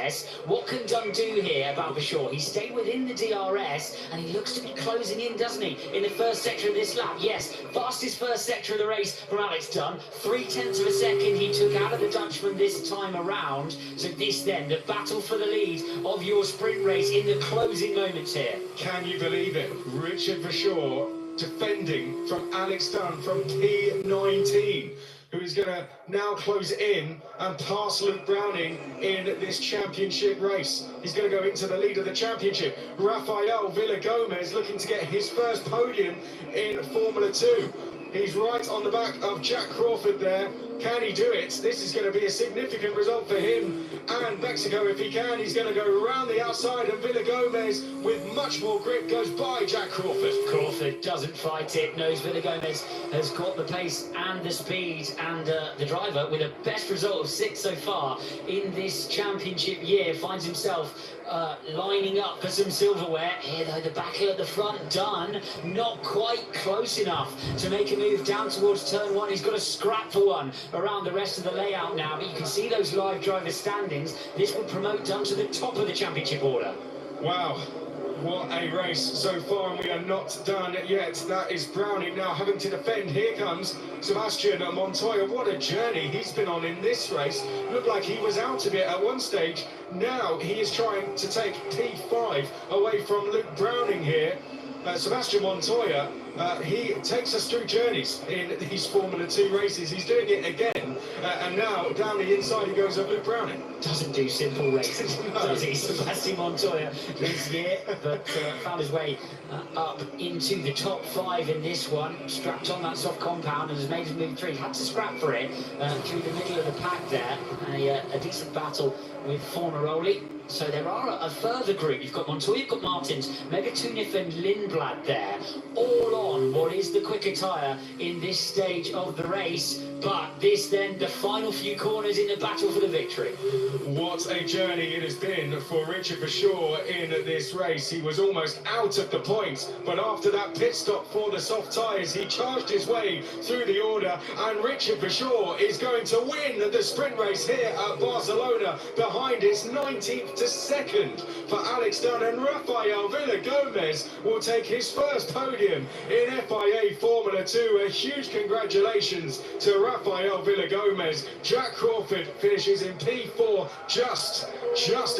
What can Dunn do here about Vershaw? He stayed within the DRS and he looks to be closing in, doesn't he, in the first sector of this lap? Yes, fastest first sector of the race from Alex Dunn. 0.3 of a second he took out of the Dutchman this time around. So this then, the battle for the lead of your sprint race in the closing moments here. Can you believe it? Richard Vershaw defending from Alex Dunn from P19. Who is going to now close in and pass Luke Browning in this championship race. He's going to go into the lead of the championship. Rafael Villa Gomez looking to get his first podium in Formula 2. He's right on the back of Jack Crawford there. Can he do it? This is going to be a significant result for him and Mexico. If he can, he's going to go around the outside, and Villa Gomez, with much more grip, goes by Jack Crawford. Crawford doesn't fight it, knows Villa Gomez has got the pace and the speed, and the driver, with a best result of 6th so far in this championship year, finds himself lining up for some silverware. Here though, the battle at the front, Dunn not quite close enough to make a move down towards turn 1. He's got a scrap for one around the rest of the layout now, but you can see those live driver standings. This would promote Dunn to the top of the championship order. Wow, what a race so far, and we are not done yet. That is Browning now having to defend. Here comes Sebastian Montoya. What a journey he's been on in this race. Looked like he was out of it at one stage. Now he is trying to take P5 away from Luke Browning here. Sebastian Montoya, he takes us through journeys in these Formula 2 races. He's doing it again, and now down the inside he goes of Luke Browning. Doesn't do simple races, does he? Sebastian Montoya is here, but found his way up into the top 5 in this one. Strapped on that soft compound and has made his move 3. Had to scrap for it through the middle of the pack there. A decent battle with Fornaroli. So there are a further group. You've got Montoya, you've got Martins, Megatunif and Lindblad there, all on what is the quicker tyre in this stage of the race. But this then, the final few corners in the battle for the victory. What a journey it has been for Richard Verschoor in this race. He was almost out of the points, but after that pit stop for the soft tyres, he charged his way through the order, and Richard Verschoor is going to win the sprint race here at Barcelona behind its 19th to 2nd for Alex Dunn, and Rafael Villa-Gomez will take his first podium in FIA Formula 2. A huge congratulations to Rafael Villa-Gomez. Jack Crawford finishes in P4, just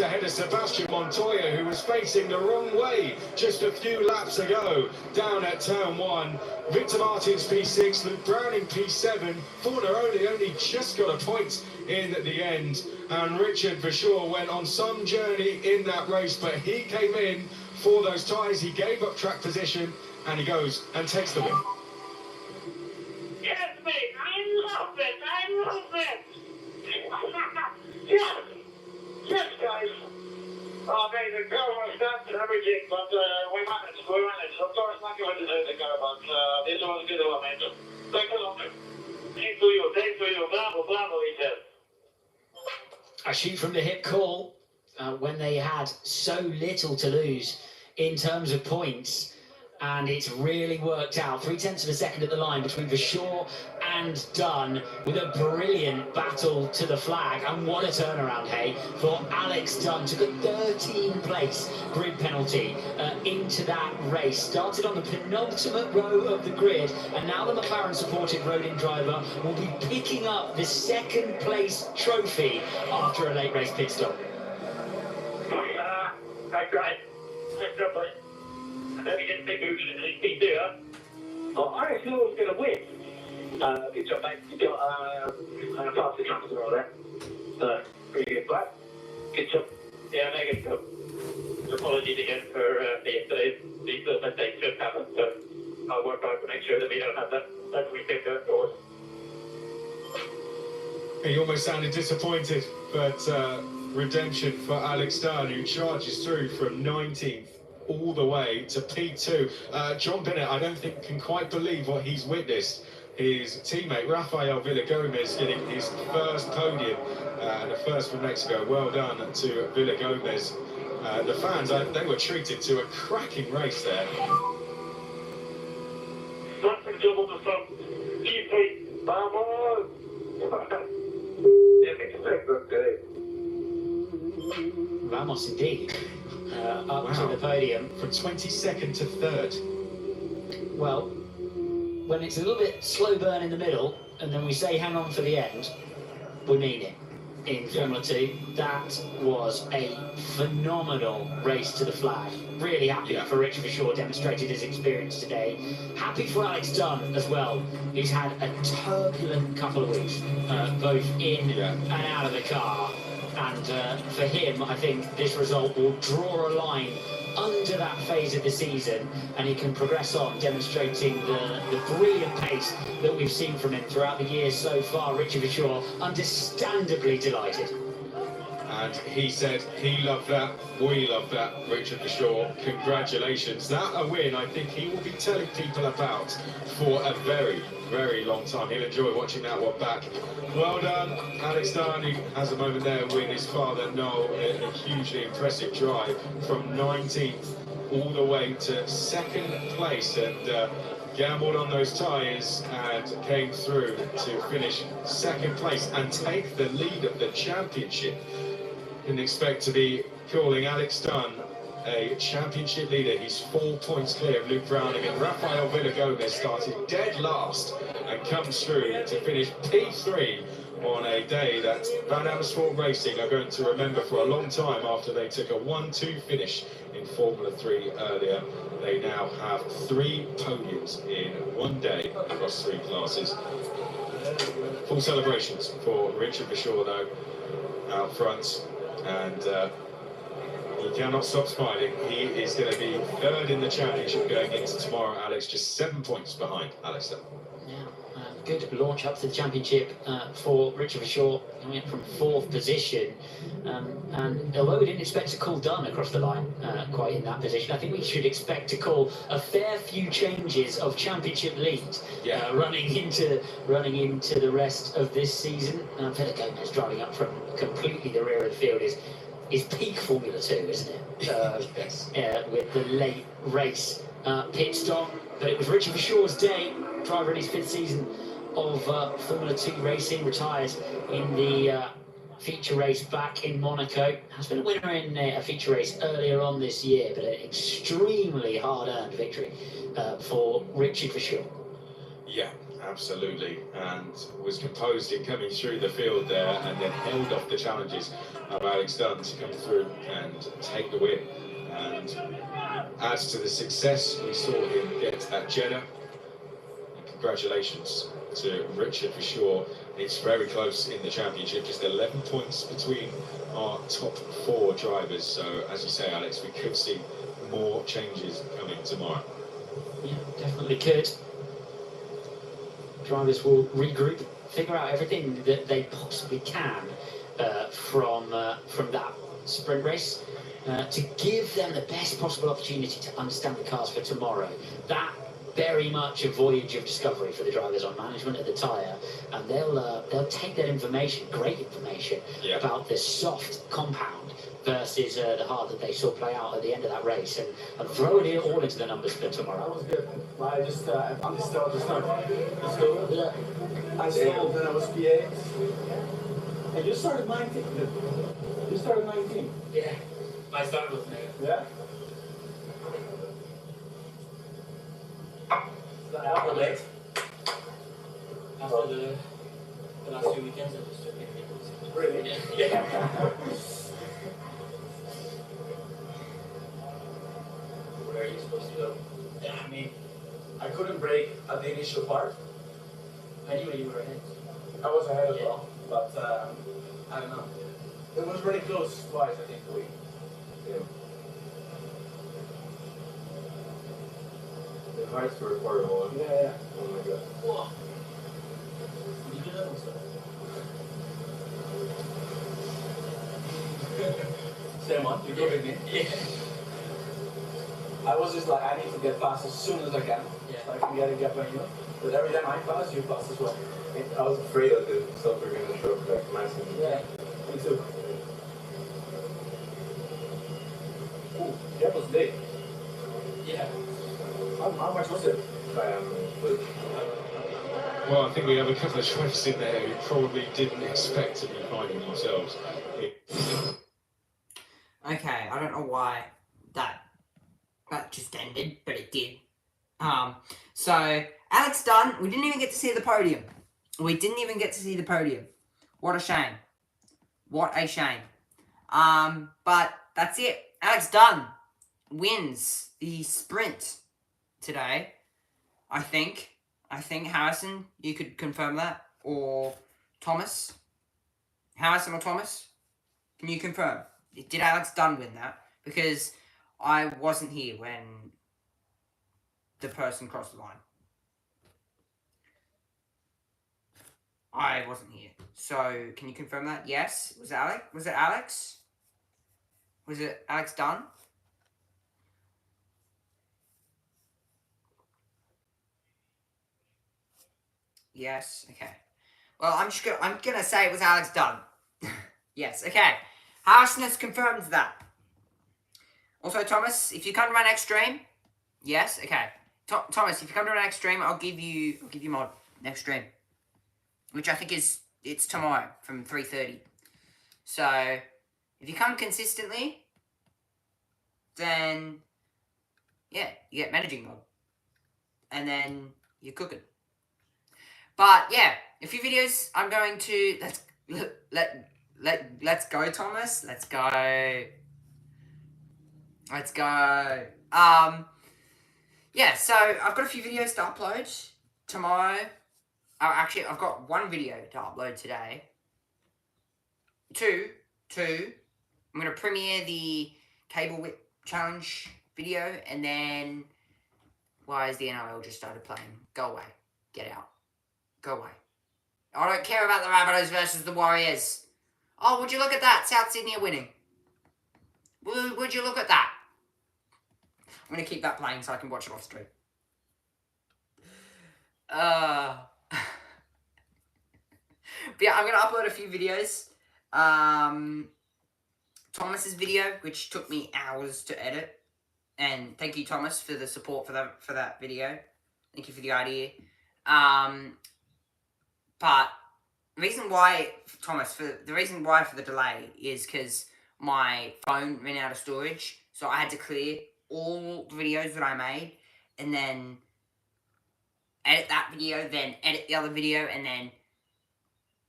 ahead of Sebastian Montoya, who was facing the wrong way just a few laps ago down at turn 1. Victor Martins P6, Luke Browning P7. Fornaroli only just got a point in the end, and Richard Verschoor went on some journey in that race, but he came in for those tyres. He gave up track position, and he goes and takes the win. Yes, mate, I love it. Yes. Yes, guys. Oh, mate, the car was done and everything, but we managed. Of course, not going to do the car, but this was a good one, mate. Thanks a lot. Thanks to you. Bravo, he said. A shoot from the hip call when they had so little to lose in terms of points. And it's really worked out. 0.3 of a second at the line between Verschoor and Dunn, with a brilliant battle to the flag. And what a turnaround, hey, for Alex Dunn. Took a 13th place grid penalty into that race. Started on the penultimate row of the grid, and now the McLaren supported Rodin driver will be picking up the second place trophy after a late race pit stop. Great. I didn't think he'd do it. I actually thought he was going to win. Good job, mate. You got past the tracks and all that. So, pretty good, but good job. Yeah, mega job. Apologies again for the little mistakes just happened, so I'll work hard to make sure that we don't have that weekend going forward. He almost sounded disappointed, but redemption for Alex Dunn, who charges through from 19th all the way to P2. John Bennett, I don't think, can quite believe what he's witnessed. His teammate Rafael Villa-Gomez getting his first podium, and a first from Mexico. Well done to Villa-Gomez. The fans, they were treated to a cracking race there. Nothing double the front. P3. Vamos! Ramos indeed. Up to the podium. From 22nd to 3rd. Well, when it's a little bit slow burn in the middle, and then we say hang on for the end, we mean it. In Formula 2, that was a phenomenal race to the flag. Really happy for Richard Verschoor, demonstrated his experience today. Happy for Alex Dunn as well, who's had a turbulent couple of weeks, both in and out of the car. And for him, I think this result will draw a line under that phase of the season, and he can progress on, demonstrating the brilliant pace that we've seen from him throughout the years so far. Richard Verschoor, understandably delighted. And he said he loved that, we love that, Richard Verschoor. Congratulations. That a win I think he will be telling people about for a very, very long time. He'll enjoy watching that one back. Well done, Alex Dunn, who has a moment there with his father, Noel, a hugely impressive drive from 19th all the way to 2nd place, and gambled on those tyres and came through to finish 2nd place and take the lead of the championship. Didn't expect to be calling Alex Dunn a championship leader. He's 4 points clear of Luke Browning, and Rafael Villa-Gomez started dead last and comes through to finish P3 on a day that Van Amersfoort Racing are going to remember for a long time after they took a 1-2 finish in Formula 3 earlier. They now have 3 podiums in one day across 3 classes. Full celebrations for Richard Verschoor though out front, and he cannot stop smiling. He is going to be 3rd in the championship going into tomorrow, Alex, just 7 points behind Alex Dunn. Yeah, good launch up to the championship for Richard Verschoor, coming up from 4th position. And although we didn't expect to call Dunn across the line quite in that position, I think we should expect to call a fair few changes of championship lead running into the rest of this season. Pedro Gomez driving up from completely the rear of the field is peak Formula 2, isn't it? Yes. With the late race pit stop. But it was Richard Verschoor's day, driver in his 5th season of Formula 2 racing, retires in the feature race back in Monaco. Has been a winner in a feature race earlier on this year, but an extremely hard-earned victory for Richard Verschoor. Yeah, absolutely, and was composed in coming through the field there, and then held off the challenges of Alex Dunn to come through and take the win, and adds to the success we saw him get at Jeddah. And congratulations to Richard Verschoor. It's very close in the championship, just 11 points between our top 4 drivers. So, as you say, Alex, we could see more changes coming tomorrow. Yeah, definitely could. Drivers will regroup, figure out everything that they possibly can from that sprint race to give them the best possible opportunity to understand the cars for tomorrow. That very much a voyage of discovery for the drivers on management of the tyre, and they'll take that information, great information, about the soft compound versus the hard that they saw play out at the end of that race, and throw it all into the numbers for tomorrow. That was good. I just understood the start. Let's go. Yeah. I sold, then I was PA. And you started 19. You started 19. Yeah. My start was there. Yeah. After late. After the last 2 weekends, I just took it. Really? Yeah. Where are you supposed to go? Yeah, I mean, I couldn't brake at the initial part. Anyway, you were ahead. I was ahead as well, but I don't know. It was really close twice, I think, we. Yeah. The heights were horrible. Yeah. Oh my god. Whoa. You did that one, sir. Same one, you go with me. Yeah. I was just like, I need to get past as soon as I can. Yeah. So I can get a gap on you. But every time I pass, you pass as well. I was afraid that the stuff were going to show up like massive. Yeah, me too. Ooh, that was big. Yeah. How much was it? Well, I think we have a couple of drivers in there who probably didn't expect to be finding themselves. Okay, I don't know why that just ended, but it did. So Alex Dunn, we didn't even get to see the podium. What a shame. What a shame. But that's it. Alex Dunn wins the sprint today. I think Harrison, you could confirm that, or Thomas. Harrison or Thomas, can you confirm? Did Alex Dunn win that? Because I wasn't here when the person crossed the line. I wasn't here. So, can you confirm that? Yes. Was it Alex? Was it Alex? Was it Alex Dunn? Yes. Okay. Well, I'm gonna say it was Alex Dunn. Yes. Okay. Harrison has confirmed that. Also, Thomas, if you come to my next stream, yes. Okay. Thomas, if you come to my next stream, I'll give you mod next stream, which I think it's tomorrow from 3:30. So, if you come consistently, then yeah, you get managing mod, and then you're cooking. But yeah, a few videos. I'm going to let's go, Thomas. Let's go. Let's go. Yeah. So I've got a few videos to upload tomorrow. Actually, I've got one video to upload today. Two. I'm gonna premiere the cable whip challenge video, and then why is the NRL just started playing? Go away. Get out. Go away. I don't care about the Rabbitohs versus the Warriors. Oh, would you look at that? South Sydney are winning. Would you look at that? I'm going to keep that playing so I can watch it off stream. But yeah, I'm going to upload a few videos. Thomas's video, which took me hours to edit. And thank you, Thomas, for the support for that video. Thank you for the idea. But the reason why, Thomas, for the delay is because my phone ran out of storage. So I had to clear all the videos that I made and then edit that video, then edit the other video, and then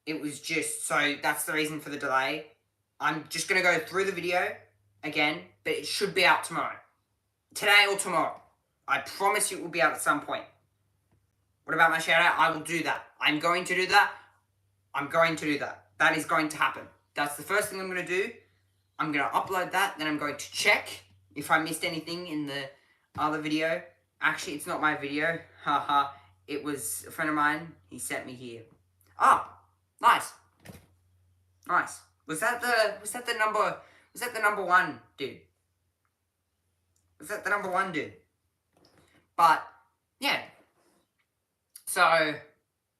it was just, so that's the reason for the delay. I'm just going to go through the video again, but it should be out tomorrow. Today or tomorrow. I promise you it will be out at some point. What about my shout out? I will do that. I'm going to do that. I'm going to do that. That is going to happen. That's the first thing I'm going to do. I'm going to upload that. Then I'm going to check if I missed anything in the other video. Actually, it's not my video. Haha. It was a friend of mine. He sent me here. Ah, nice. Nice. Was that the number one dude? Was that the number one dude? But yeah. So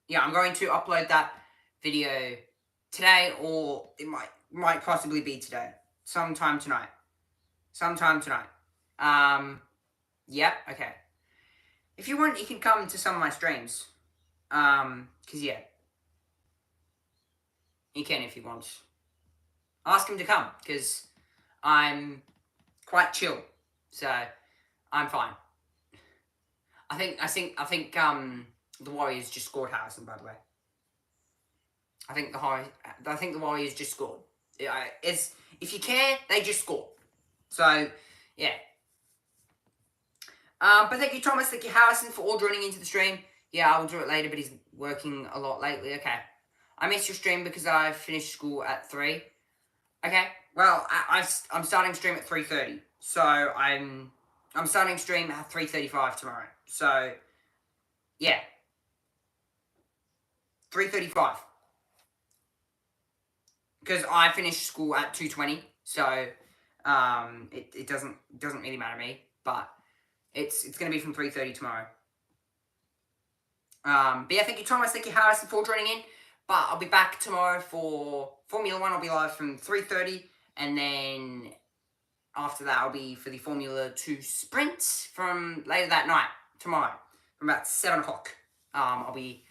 yeah, I'm going to upload that video today, or it might possibly be today. Sometime tonight. Yeah, okay. If you want, you can come to some of my streams. Cause yeah. You can if you want. Ask him to come, because I'm quite chill. So I'm fine. I think the Warriors just scored Harrison, by the way. I think the Warriors just scored. If you care, they just scored. So yeah. But thank you, Thomas. Thank you, Harrison, for all joining into the stream. Yeah, I will do it later, but he's working a lot lately. Okay. I missed your stream because I finished school at 3. Okay. Well, I'm starting stream at 3:30. So I'm starting stream at 3:35 tomorrow. So yeah. 3:35. Because I finished school at 2:20. So it doesn't really matter to me, but it's going to be from 3:30 tomorrow. But yeah, thank you, Thomas. Thank you, Harrison, for joining in. But I'll be back tomorrow for Formula 1. I'll be live from 3:30. And then after that, I'll be for the Formula 2 sprint from later that night, tomorrow, from about 7 o'clock. I'll be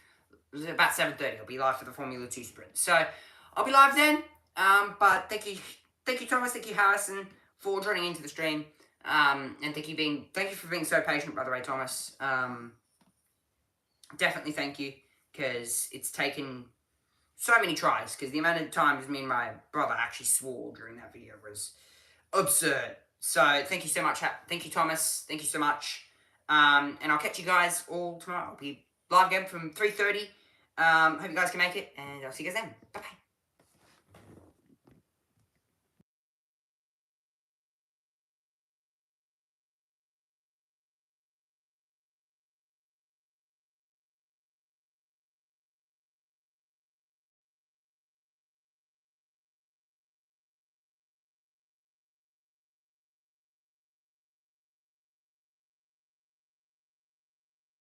about 7:30. I'll be live for the Formula 2 sprint. So I'll be live then. But thank you, Thomas. Thank you, Harrison, for joining into the stream. And thank you for being so patient, by the way, Thomas. Definitely thank you, because it's taken so many tries, because the amount of times me and my brother actually swore during that video was absurd. So thank you so much. Thank you, Thomas. Thank you so much. And I'll catch you guys all tomorrow. I'll be live again from 3:30. Hope you guys can make it, and I'll see you guys then. Bye-bye.